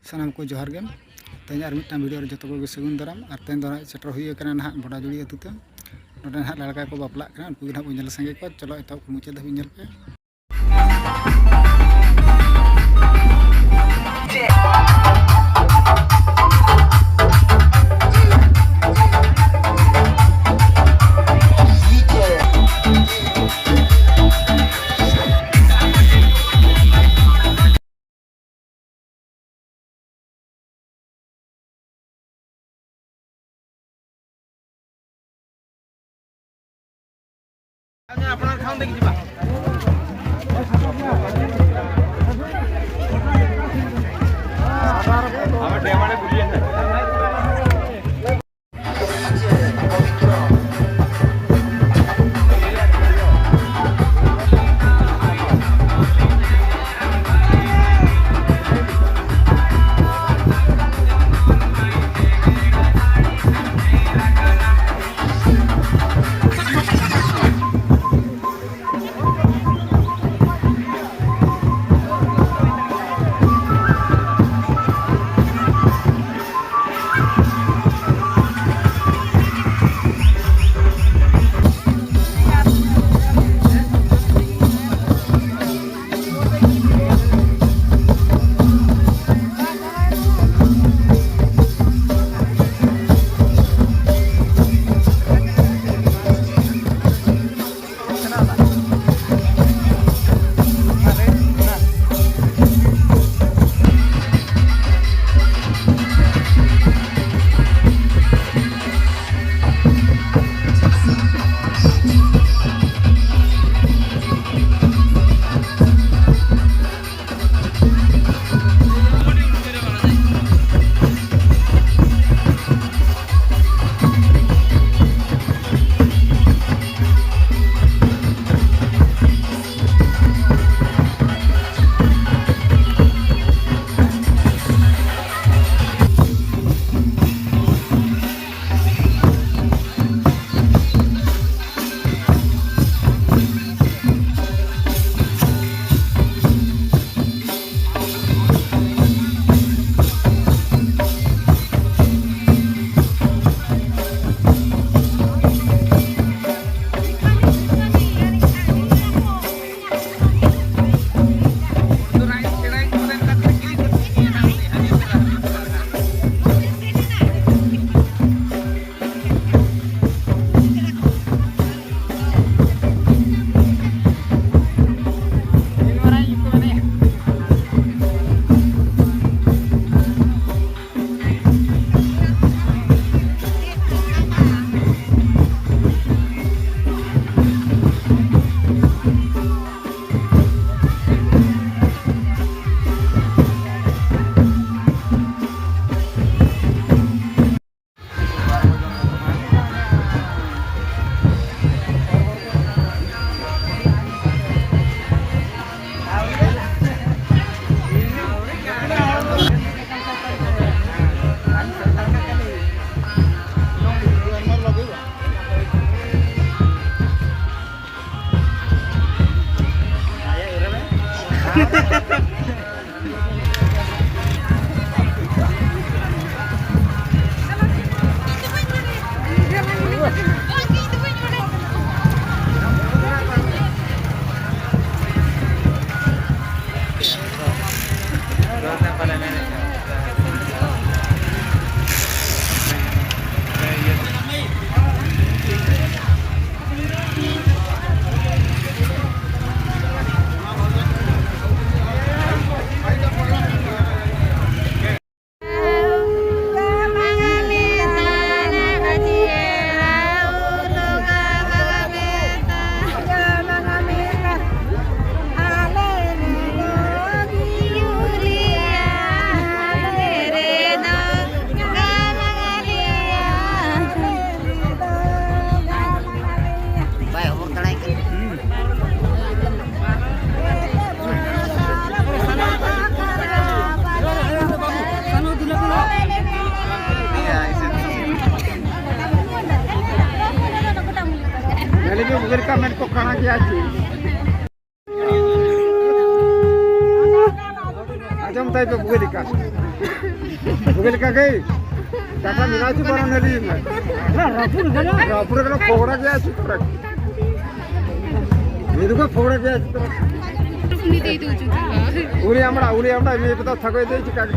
सानाम को जोहार गे तेज और मिट्टा वीडियो जो को सगुन दाराम और तेज दो सेटर हुई ना बड़ाजुड़ी अतुते ना लड़का को बापला उनको ना बल संगे को चलो एत मुचाद धाबी पे আপনার খাওন দেখি দিবা আমার ডেমারে বুলিয়ে না welcome ko kana kiya chi ajam তাই তো বুগেলিকা বুগেলিকা কে টাকা মিলাইছি বড় নেলি না রাপুরে কেন ফোগড়া কে আছে তোরা এদিকে ফোগড়া কে আছে তোরা টুকুনি দিয়ে দিচ্ছি উড়ি আমরা মেয়েটা থাকাই দিয়েছি কাকে